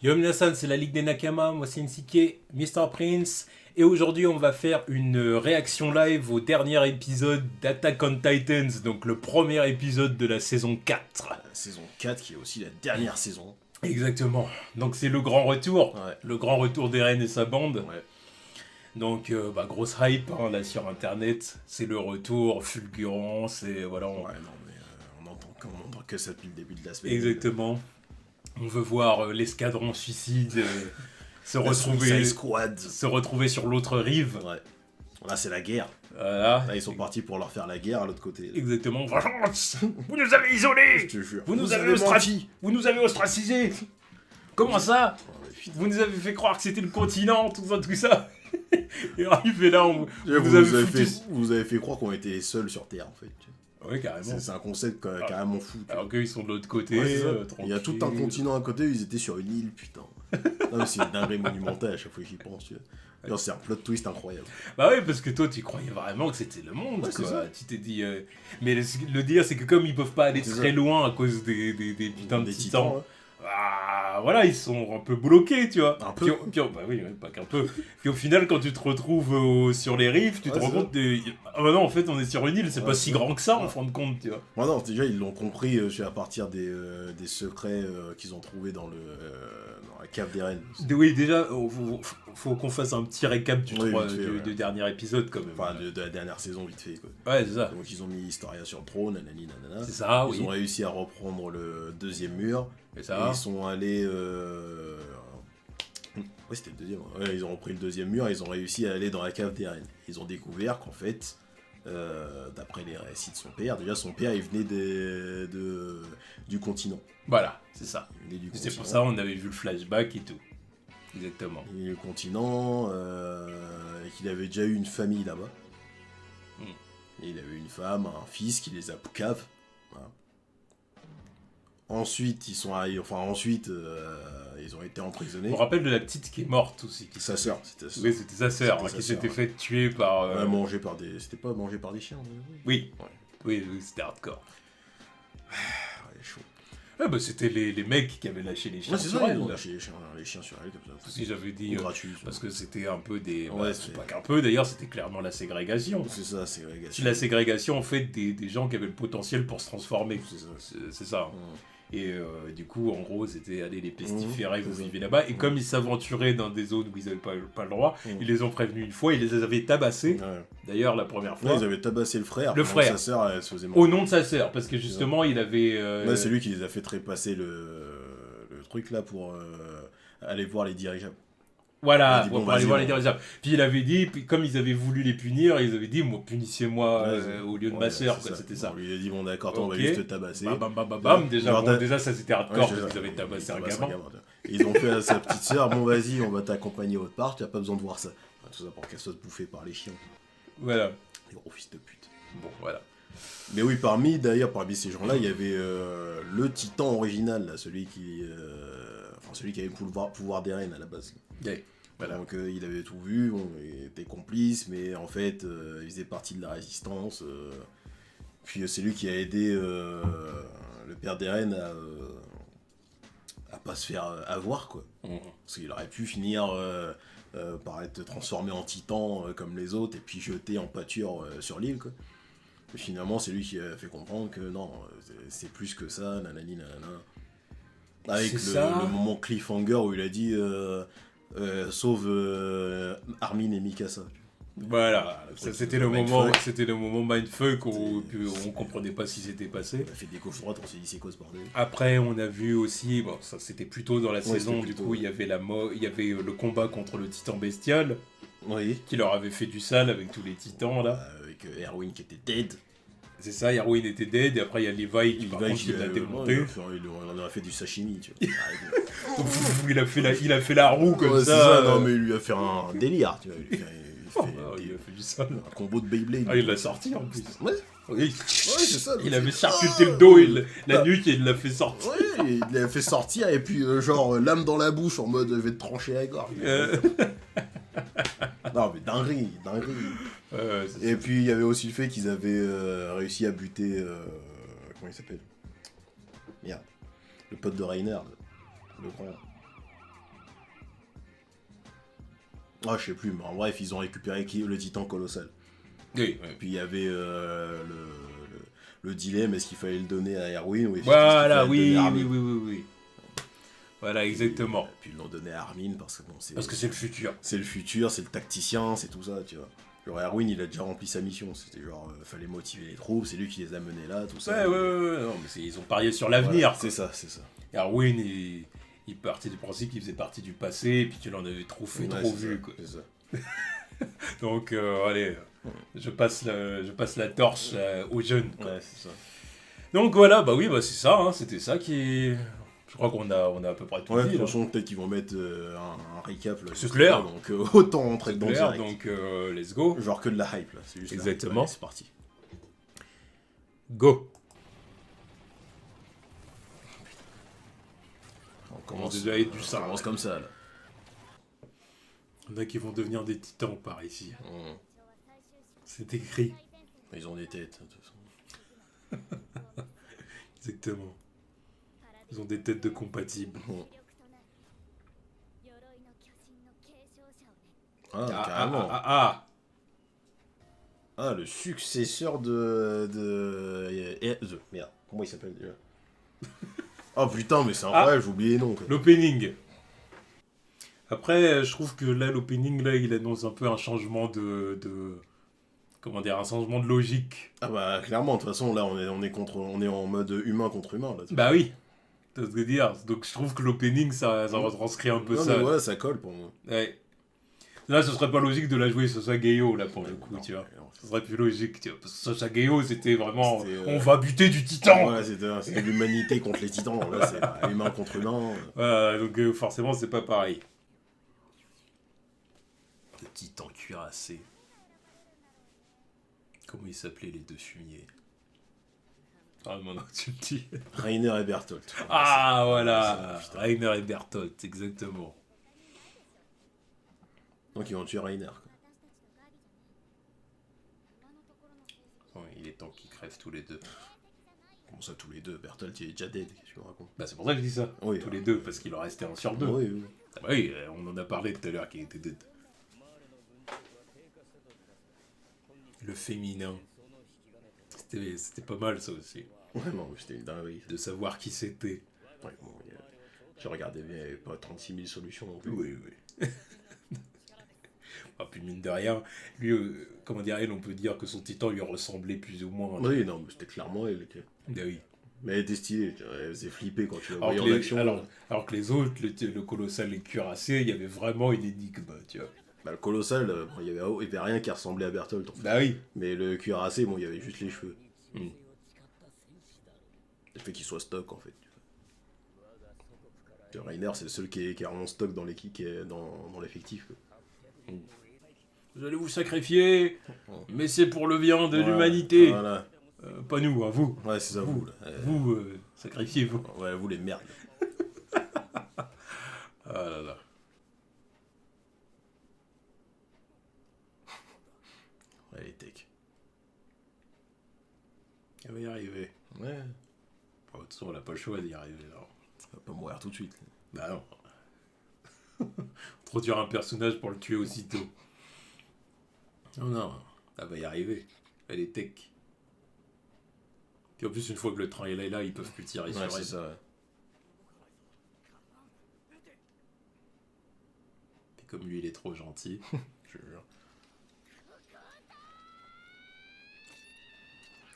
Yo Minasan, c'est la Ligue des Nakama, moi c'est Nsike, Mr. Prince, et aujourd'hui on va faire une réaction live au dernier épisode d'Attack on Titans, donc le premier épisode de la saison 4. La saison 4 qui est aussi la dernière saison. Exactement, donc c'est le grand retour, Ouais. le grand retour d'Eren et sa bande. Ouais. Donc grosse hype hein, là sur internet, c'est le retour fulgurant, c'est voilà. Ouais, non, mais on entend que ça depuis le début de la semaine. Exactement. On veut voir l'escadron suicide se La retrouver. Suicide Squad. Se retrouver sur l'autre rive. Ouais. Là, c'est la guerre. Voilà. Là, ils sont partis pour leur faire la guerre à l'autre côté. Exactement. Vengeance. Vous nous avez isolés. Je te jure. Vous nous avez menti. Vous nous avez ostracisés. Comment ça? Oh, mais putain. Vous nous avez fait croire que c'était le continent, tout ça. Et arrivé là, Vous vous avez fait croire qu'on était seuls sur Terre, en fait. Ouais, carrément. C'est un concept carrément fou. Alors qu'ils sont de l'autre côté. Ouais, c'est ça. Il y a tranquille. tout un continent à côté, ils étaient sur une île, putain. Non, mais c'est une dinguerie monumentale à chaque fois que j'y pense, tu vois. Genre, c'est un plot twist incroyable. Bah oui, parce que toi, tu croyais vraiment que c'était le monde, Ouais, c'est quoi. ça. Tu t'es dit... Mais le dire, c'est que comme ils peuvent pas aller C'est très ça. loin à cause des putains de Des titans, ouais. ah, voilà, ils sont un peu bloqués, tu vois. Un peu. Bah oui, pas qu'un peu. Puis au final, quand tu te retrouves sur les rives, tu te Ouais, rends c'est compte ah bah non, en fait, on est sur une île, c'est Ouais, pas c'est si ça. grand que ça, en Ouais. fin de compte, tu vois. Moi non, déjà ils l'ont compris à partir des secrets qu'ils ont trouvés dans la cave d'Eren. Oui, déjà, faut qu'on fasse un petit récap du, Oui, vite fait, ouais. du dernier épisode, quand même. Enfin, de la dernière saison, vite fait. Quoi. Ouais, c'est ça. Donc ils ont mis Historia sur le trône, nanani, nanana. C'est ça, Ils oui. ont réussi à reprendre le deuxième mur. C'est Et ça. ils sont allés... Ouais, c'était le deuxième. Ouais, ils ont repris le deuxième mur et ils ont réussi à aller dans la cave d'Eren. Ils ont découvert qu'en fait, d'après les récits de son père, déjà son père il venait du continent. Voilà, c'est ça. Il venait du C'est pour continent. ça on avait vu le flashback et tout. Exactement. Il venait du continent et qu'il avait déjà eu une famille là-bas. Mm. Et il avait une femme, un fils qui les a poucaves. Voilà. Ensuite, ils sont arrivés, ils ont été Je emprisonnés. me rappelle de la petite qui est morte aussi. Sa sœur, c'était sa sœur. Oui, c'était sa sœur C'était hein, sa qui sœur, s'était ouais. fait tuer par... Ouais, mangé par des... C'était pas mangé par des chiens. Oui. Ouais. Oui, c'était hardcore. Ouais, chaud. Ah bah c'était les mecs qui avaient lâché les chiens Ouais, c'est sur ça, elle. ils ont là. lâché les chiens sur elle comme ça. Si j'avais dit... Gratuit. parce que c'était un peu des... Ouais, c'est c'est- pas qu'un peu, d'ailleurs, c'était clairement la ségrégation. C'est ça, c'est C'est la ségrégation, en fait, des gens qui avaient le potentiel pour se transformer. C'est ça. C'est ça. Et du coup, en gros, c'était aller les pestiférer, Mmh, vous c'est ça. vivez là-bas. Et comme ils s'aventuraient dans des zones où ils n'avaient pas le droit, Mmh. ils les ont prévenus une fois, ils les avaient tabassés. Ouais. D'ailleurs, la première fois, Ouais, ils avaient tabassé le frère. Le pendant frère. que sa sœur, elle se faisait au manger. nom de sa sœur, parce que justement, il avait... Ouais, c'est lui qui les a fait trépasser le truc là pour aller voir les dirigeables. Voilà, Il a dit, pour bon, aller vas-y, voir on- les dirigeables. Puis il avait dit, puis comme ils avaient voulu les punir, ils avaient dit, moi, punissez-moi Ouais, au lieu de ouais, ma sœur, c'est quoi, c'était ça. On lui a dit, bon d'accord, toi, on va Ok. juste te tabasser. Bam, bam, bam, bam, bam. Déjà, Genre, bon, déjà, ça c'était hardcore, Ouais, parce qu'ils avaient tabassé un gamin. Et ils ont fait à sa petite sœur, bon vas-y, on va t'accompagner autre part, tu n'as pas besoin de voir ça. Enfin, tout ça pour qu'elle soit bouffée par les chiens. Voilà. Les gros fils de pute. Bon, voilà. Mais oui, parmi ces gens-là, il y avait le titan original, là, celui qui avait le pouvoir d'Eren à la base. Ouais. Voilà. Donc il avait tout vu, il était complice, mais en fait, il faisait partie de la résistance. Puis c'est lui qui a aidé le père d'Eren à pas se faire avoir, quoi. Mhm. Parce qu'il aurait pu finir par être transformé en titan comme les autres et puis jeté en pâture sur l'île, quoi. Et finalement, c'est lui qui a fait comprendre que non, c'est plus que ça, nanani nanana. Avec C'est ça. le moment cliffhanger où il a dit sauve Armin et Mikasa. Voilà, le ça truc, c'était le le moment, mindfuck. c'était le moment mindfuck où C'est- on comprenait pas ce qui s'était passé. On a fait des gauches droites, on s'est dit c'est quoi ce bordel. Après, on a vu aussi, bon, ça c'était plutôt dans la Ouais, saison, c'était du plutôt, coup, ouais. il y avait il y avait le combat contre le titan bestial Oui. qui leur avait fait du sale avec tous les titans là. Avec Erwin qui était dead. C'est ça, Erwin était dead et après il y a Levi qui par Levi contre il l'a démonté. il en a fait du sashimi, tu vois. Il a fait la roue comme Ouais, c'est ça. non mais il lui a fait un délire, tu vois. Il lui a fait, Oh, bah, il a fait du sale. un combo de Beyblade. Ah, il l'a sorti en plus. Ouais, Oui. c'est ça. Il avait c'est- charcuté Ah, le dos, la bah. nuque et il l'a fait sortir. Ouais, il l'a fait sortir et puis genre lame dans la bouche en mode je vais te trancher la gorge. Non mais dinguerie. C'est Et ça. puis il y avait aussi le fait qu'ils avaient réussi à buter comment il s'appelle. Merde. Le pote de Reiner, le grand. Ah, je sais plus, mais en bref, ils ont récupéré le titan colossal. Oui, Et puis il y avait le dilemme, est-ce qu'il fallait le donner à Erwin ou est-ce qu'il voilà, fallait le donner à oui, Armin. oui, oui, oui, oui. Voilà, exactement. Puis ils l'ont donné à Armin parce que bon, Parce que c'est le futur. c'est le futur, c'est le tacticien, c'est tout ça, tu vois. Genre Erwin, il a déjà rempli sa mission, c'était genre, fallait motiver les troupes, c'est lui qui les a menés là, tout ça. Ouais, non, mais ils ont parié sur l'avenir. Voilà, c'est ça. Erwin, il partait du principe qu'il faisait partie du passé, et puis tu l'en avais trop vu, quoi. C'est ça. Donc, allez, je passe la torche aux jeunes, quoi. Ouais, c'est ça. Donc voilà, bah oui, bah c'est ça, hein, c'était ça qui... Je crois qu'on a à peu près tout Ouais, de dit. toute façon, peut-être qu'ils vont mettre un recap là. C'est clair. Donc autant rentrer dedans Clair, direct. donc let's go. Genre que de la hype là, c'est juste. Exactement. Allez, c'est parti. Go. On commence, déjà être du on sang, commence ouais. comme ça là. Il y en a qui vont devenir des titans par ici. Mmh. C'est écrit. Ils ont des têtes, de toute façon. Exactement. Ils ont des têtes de compatibles. Ah, carrément. Ah, le successeur Merde, comment il s'appelle déjà? Oh putain, mais c'est incroyable, j'ai oublié les noms. Quoi. L'opening. Après, je trouve que là, l'opening, là, il annonce un peu un changement comment dire, un changement de logique. Ah bah clairement, de toute façon, là, on est en mode humain contre humain. Là, Bah oui, c'est ce que je veux dire. Donc je trouve que l'opening, ça retranscrit un peu non, ça. mais ouais, ça colle pour moi. Ouais. Là, ce serait pas logique de la jouer Sasha Geyo, là, pour le coup, Non, tu vois. non. Ce serait plus logique, tu vois. Parce que Sasha Geyo, c'était vraiment... C'était, On va buter du titan. Ouais, c'était l'humanité contre les titans. Là, c'est bah, humain contre humain. Voilà, donc forcément, c'est pas pareil. Le titan cuirassé. Comment ils s'appelaient les deux fumiers? Ah, maintenant que tu le dis. Rainer et Bertolt. Ah, voilà. putain. Rainer et Bertolt, exactement. Donc ils vont tuer Rainer. Quoi. Ouais, il est temps qu'ils crèvent tous les deux. Comment ça, tous les deux? Bertolt, il est déjà dead, qu'est-ce que tu me racontes? Bah, c'est pour ça que je dis ça. Oui, tous les deux, parce qu'il en restait un sur deux. Oui, oui. Ah bah oui, on en a parlé tout à l'heure qu'il était dead. Le féminin. C'était pas mal ça aussi. Ouais, non, c'était une dinguerie. De savoir qui c'était. Ouais, bon, je regardais bien, il n'y avait pas 36 000 solutions non plus. Oui, oui. Ah, puis mine de rien, lui, comment dire, on peut dire que son titan lui ressemblait plus ou moins. Oui, non, mais c'était clairement elle. Ah oui. Mais elle était stylée, tu vois, elle faisait flipper quand tu la Alors voyais que, en action. alors que les autres, le colossal et le cuirassé, il y avait vraiment une énigme, tu vois. Bah, le colossal, bon, il y avait rien qui ressemblait à Bertolt. En fait. Bah oui. Mais le cuirassé, bon, il y avait juste les cheveux. Mm. Le fait qu'il soit stock, en fait. Le Rainer, c'est le seul qui est vraiment stock dans l'équipe, qui est dans l'effectif. Quoi. Vous allez vous sacrifier, mais c'est pour le bien de Voilà, l'humanité. Voilà. Pas nous, hein, vous. Ouais, c'est ça, vous. Là. Vous, sacrifiez-vous. Ouais, vous les merdes. Ah là là. Ouais, les techs. Elle va y arriver. Ouais. De toute façon, on n'a pas le choix d'y arriver. Alors. Elle va pas mourir tout de suite. Bah non. Introduire un personnage pour le tuer aussitôt. Non, non. Elle va y arriver. Elle est tech. Puis en plus, une fois que le train est là, ils peuvent plus tirer sur Ouais, elle. c'est ça, ouais. Puis comme lui, il est trop gentil. Je te jure.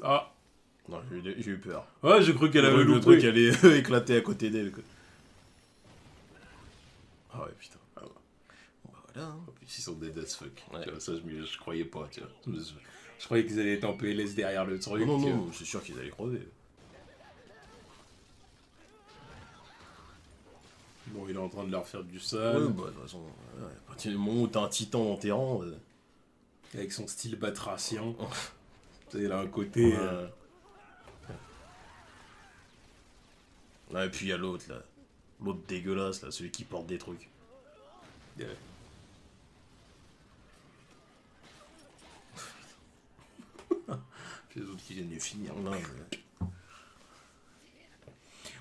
Ah. Non, j'ai eu peur. Ouais, j'ai cru qu'elle avait Le loupé. truc allait éclater à côté d'elle. Quoi. Ah ouais, putain. Ah ouais. Bon, bah voilà. Hein. En plus, ils sont dead as fuck. Ouais. Tu vois, ça, je croyais pas. Tu vois. Je croyais qu'ils allaient être en PLS derrière le truc. Non, tu non, vois. c'est sûr qu'ils allaient crever. Bon, il est en train de leur faire du sale. Ouais, bah de toute façon, à partir du moment où t'as un titan dans tes rangs. Avec son style batracien. Tu sais, il a un côté. Là, et puis il y a l'autre, là. L'autre dégueulasse, là, celui qui porte des trucs. Puis les autres qui viennent les finir. Non, mais...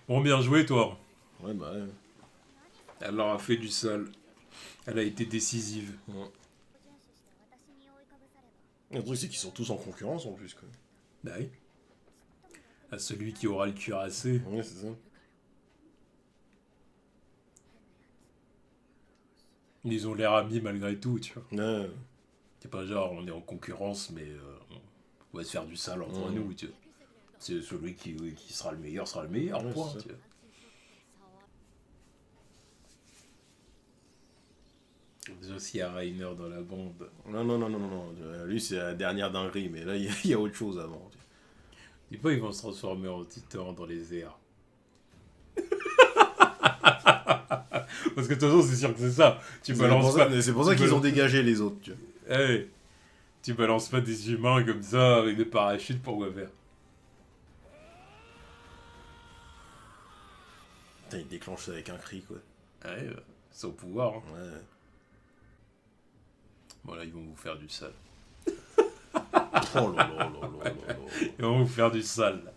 Bon, bien joué, toi. Ouais, bah ouais. Elle leur a fait du sale. Elle a été décisive. Ouais. Le truc, c'est qu'ils sont tous en concurrence en plus, quoi. Bah oui. À celui qui aura le cuirassé. Ouais, c'est ça. Ils ont l'air amis malgré tout, tu vois. Ouais. C'est pas genre on est en concurrence, mais on va se faire du sale entre nous, tu vois. C'est celui qui sera le meilleur, Ouais, point, c'est ça. tu vois. Déjà, s'il y a Rainer dans la bande. Non. Lui, c'est la dernière dinguerie, mais là, il y a autre chose avant. Dis pas, ils vont se transformer en titan dans les airs. Parce que de toute façon, c'est sûr que c'est ça. Tu balances pas. C'est pour ça qu'ils ont dégagé les autres, tu vois. Hey, tu balances pas des humains comme ça avec des parachutes pour quoi faire. Putain, il déclenche ça avec un cri, quoi. Ouais, c'est au pouvoir. Hein. Ouais. Voilà, ils vont vous faire du sale. Oh là là là là là là. Ils vont vous faire du sale.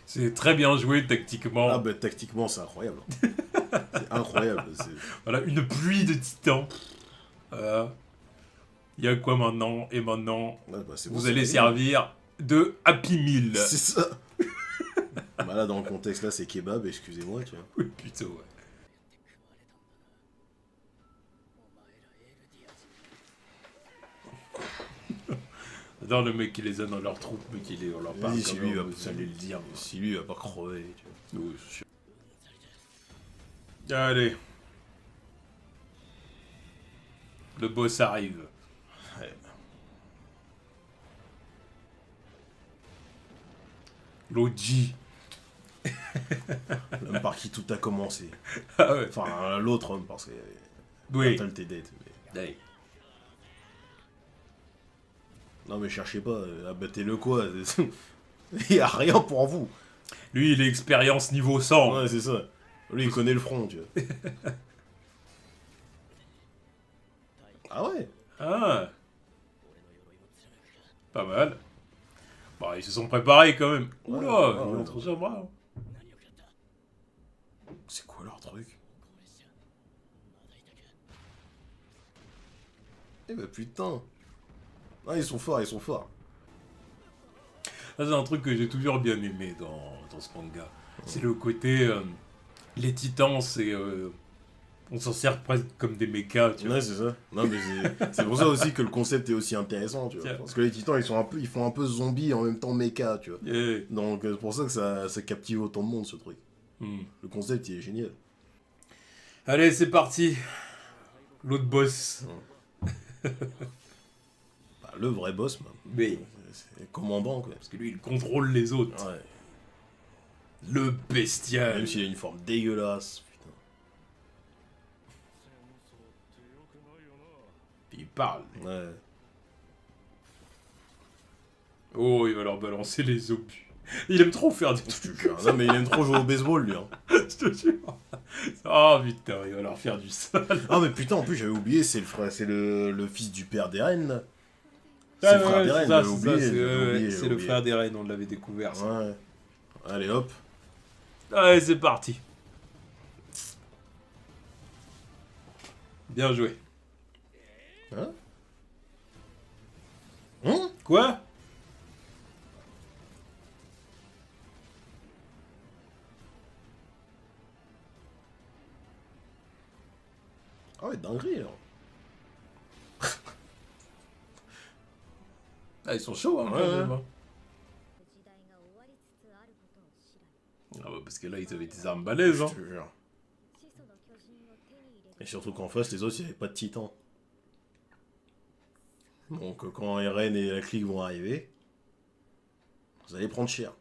C'est très bien joué tactiquement. Ah bah tactiquement c'est incroyable. C'est incroyable. Voilà, une pluie de titans. Voilà. Il y a quoi maintenant? Et maintenant, Ouais, bah, c'est bon, vous c'est allez bien. servir de Happy Meal. C'est ça. Bah là dans le contexte là c'est kebab, excusez-moi, tu vois. Oui, putain, ouais. J'adore le mec qui les a dans leur troupe, mais on leur parle Vas-y, comme si lui, vous allez le dire. Si lui il va pas crever, tu vois. Oui, c'est sûr. Allez. Le boss arrive. Ouais. L'OG. L'homme par qui tout a commencé. Ah ouais. Enfin l'autre homme parce que Oui. Battle Dead. Mais... Allez. Non mais cherchez pas, abattez-le quoi. Il y a rien pour vous. Lui, il est expérience niveau 100. Ouais c'est ça. Lui il connaît le front, tu vois. Ah ouais. Ah. Pas mal. Bon, ils se sont préparés quand même. Ouais, Oula, ouais, ils ouais. ont trop ça bras. C'est quoi leur truc? Eh bah putain. Ah ils sont forts, ils sont forts. Ça, c'est un truc que j'ai toujours bien aimé dans ce manga. C'est le côté... les titans, c'est... on s'en sert presque comme des mechas, tu vois. Ouais c'est ça. Non mais c'est pour ça aussi que le concept est aussi intéressant, tu vois. Tiens. Parce que les titans ils font un peu zombies et en même temps mecha, tu vois. Eh, Donc c'est pour ça que ça captive autant de monde ce truc. hmm. Le concept il est génial. Allez, c'est parti. L'autre boss. Bah, le vrai boss, man. Mais... C'est le commandant quoi. Parce que lui, il contrôle les autres. Ouais. Le bestial. Même s'il a une forme dégueulasse, putain. Il parle. Ouais. Oh, il va leur balancer les obus. Il aime trop faire des Je te trucs. jure. Non mais il aime trop jouer au baseball lui. Hein. Je te jure. Oh putain, il va leur faire du sale. Ah mais putain en plus j'avais oublié, c'est le frère, c'est le fils du père d'Eren là. Ah, C'est le frère d'Eren, j'avais oublié. c'est le frère d'Eren, on l'avait découvert ça. Ouais. Allez hop. Allez, c'est parti. Bien joué. Hein? Hein? Quoi? Ah ouais, dinguerie là. Ah, ils sont chauds, hein, Ouais, quand même, ouais. hein. Ah bah parce que là, ils avaient des armes balèzes, hein. Je te jure. Et surtout qu'en face, les autres, il n'y avait pas de titan. Donc quand Eren et la clique vont arriver, vous allez prendre cher.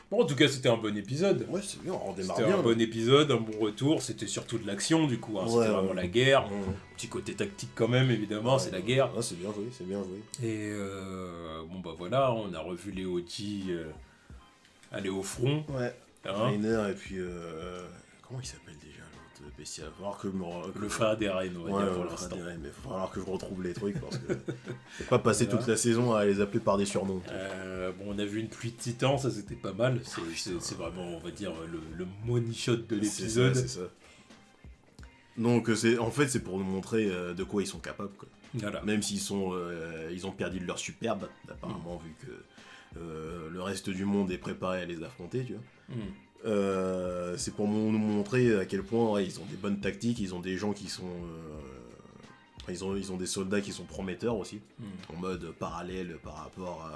Bon, en tout cas, c'était un bon épisode. Ouais, c'est bien, on redémarre C'était bien. un bon épisode, un bon retour. C'était surtout de l'action, du coup. Hein. Ouais, C'était ouais. vraiment la guerre. Mmh. Petit côté tactique quand même, évidemment, c'est la guerre. Ah, c'est bien joué, c'est bien joué. Et bon, bah voilà, on a revu les OG aller au front. Ouais. Hein. Rainer et puis... comment il s'appelle déjà l'autre bestial. Il va falloir que Le frère d'Eren, on va ouais, dire pour le frère l'instant. d'Eren, mais il va falloir que je retrouve les trucs parce que je vais pas passer toute la saison à les appeler par des surnoms. Bon, on a vu une pluie de titans, ça c'était pas mal. C'est vraiment, on va dire, le money shot de l'épisode. C'est ça. Donc en fait c'est pour nous montrer de quoi ils sont capables, quoi. Voilà. Même s'ils ils ont perdu de leur superbe, apparemment, vu que le reste du monde est préparé à les affronter, tu vois. C'est pour nous montrer à quel point ouais, ils ont des bonnes tactiques, ils ont des gens qui sont... ils ont des soldats qui sont prometteurs aussi, en mode parallèle par rapport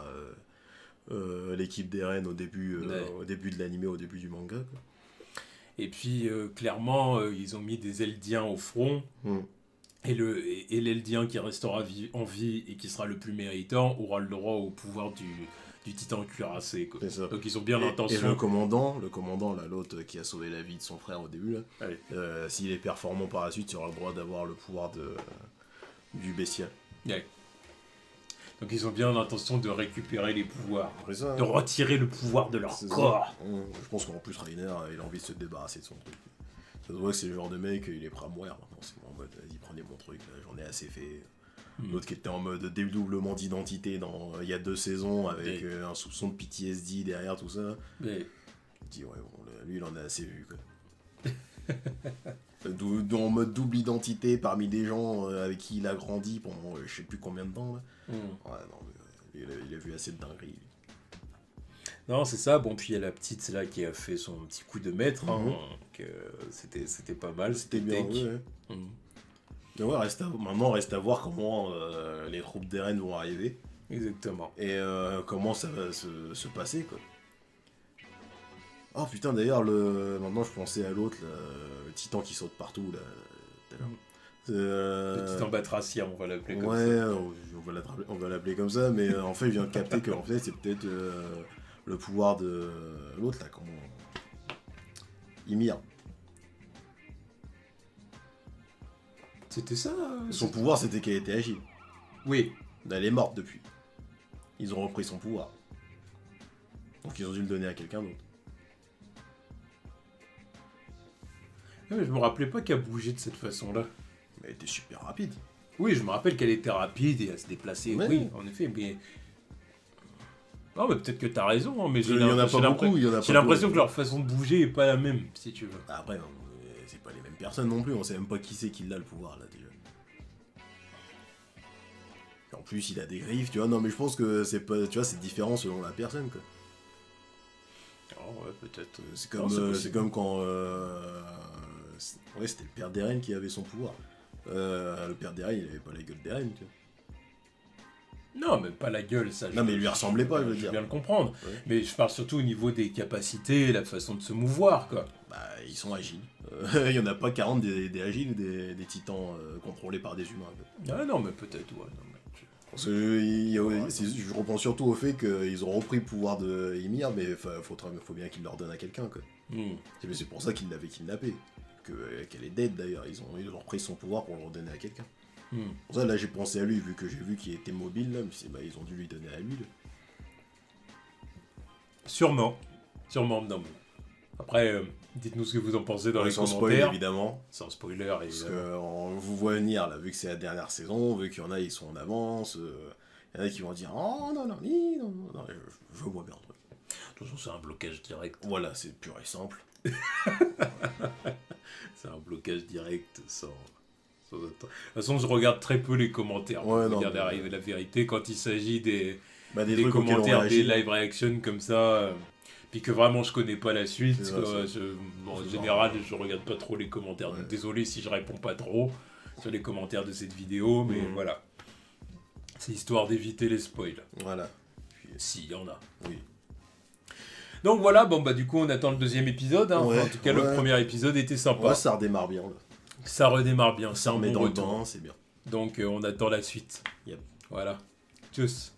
à l'équipe d'Eren au début de l'anime, au début du manga, quoi. Et puis, clairement, ils ont mis des Eldiens au front. Et l'Eldien qui restera en vie et qui sera le plus méritant aura le droit au pouvoir du titan cuirassé, quoi. Donc ils ont bien l'intention. Et le commandant là, l'autre qui a sauvé la vie de son frère au début, là, s'il est performant par la suite, il aura le droit d'avoir le pouvoir du bestial. Ouais. Donc ils ont bien l'intention de récupérer les pouvoirs, Ça, de retirer le pouvoir de leur corps. Je pense qu'en plus Reiner, il a envie de se débarrasser de son truc. Ça se voit que c'est le genre de mec, il est prêt à mourir maintenant. C'est en mode, vas-y, prenez mon truc, là, j'en ai assez fait. L'autre qui était en mode dédoublement d'identité il y a 2 saisons, avec un soupçon de PTSD derrière tout ça. Mais... Je dis, ouais, bon, lui, il en a assez vu, quoi. En mode double identité parmi des gens avec qui il a grandi pendant je sais plus combien de temps, là. Ouais, non, il a vu assez de dingueries. Non, c'est ça. Bon, puis il y a la petite là qui a fait son petit coup de maître. C'était pas mal. C'était bien. Mais ouais, maintenant, reste à voir comment les troupes d'Eren vont arriver. Exactement. Et comment ça va se passer, quoi. Oh putain, d'ailleurs, maintenant je pensais à l'autre, le titan qui saute partout, là, tout à l'heure. Le titan batracien, on va l'appeler comme ça. Ouais, on va l'appeler comme ça, mais en fait, il vient de capter que en fait, c'est peut-être le pouvoir de l'autre, là, comment... Ymir. C'était ça Son pouvoir, c'était qu'elle était agile. Oui. Elle est morte depuis. Ils ont repris son pouvoir. Donc ils ont dû le donner à quelqu'un d'autre. Mais je me rappelais pas qu'elle bougeait de cette façon-là. Mais elle était super rapide. Oui, je me rappelle qu'elle était rapide et elle se déplaçait. Ouais. Oui, en effet, mais... Non, mais peut-être que t'as raison, hein, mais Il y en a pas beaucoup. J'ai l'impression que leur façon de bouger est pas la même, si tu veux. Après, c'est pas les mêmes personnes non plus, on sait même pas qui c'est qui l'a le pouvoir là déjà. Et en plus, il a des griffes, tu vois. Non, mais je pense que c'est pas, tu vois, c'est différent selon la personne, quoi. Oh, ouais, peut-être. C'est comme quand. Ouais, c'était le père d'Eren qui avait son pouvoir. Le père d'Eren, il avait pas la gueule d'Eren, tu vois. Non, mais pas la gueule, ça. Non, mais il lui ressemblait pas, je veux dire. Je veux bien le comprendre. Ouais. Mais je parle surtout au niveau des capacités, la façon de se mouvoir, quoi. Bah, ils sont agiles. Il y en a pas 40 des agiles, des titans contrôlés par des humains, quoi. Ah non, mais peut-être, ouais. Non, mais... Parce que je repense surtout au fait qu'ils ont repris le pouvoir de Ymir, mais faut bien qu'ils leur donnent à quelqu'un, quoi. C'est pour ça qu'ils l'avaient kidnappé. Qu'elle est dead d'ailleurs, ils ont repris son pouvoir pour le redonner à quelqu'un. Pour ça, là, j'ai pensé à lui, vu que j'ai vu qu'il était mobile, là, mais ils ont dû lui donner à lui. Là. Sûrement, non. Mais... Après, dites-nous ce que vous en pensez dans les sans commentaires. Spoil, évidemment. Sans spoiler, Parce qu'on vous voit venir, là, vu que c'est la dernière saison, vu qu'il y en a, ils sont en avance. Il y en a qui vont dire « Oh, non, je vois bien le truc. » De toute façon, c'est un blocage direct. Voilà, c'est pur et simple. C'est un blocage direct, sans... De toute façon, je regarde très peu les commentaires pour dire la vérité quand il s'agit des commentaires, des live reactions comme ça, puis que vraiment je connais pas la suite. En général, je regarde pas trop les commentaires. Donc désolé si je réponds pas trop sur les commentaires de cette vidéo, mais voilà. C'est histoire d'éviter les spoils. Voilà. S'il y en a. Oui. Donc voilà, du coup on attend le deuxième épisode. Hein. En tout cas, le premier épisode était sympa. Ouais, ça redémarre bien là. Ça redémarre bien, c'est un bon retour. C'est bien. Donc on attend la suite. Yep. Voilà. Tchuss.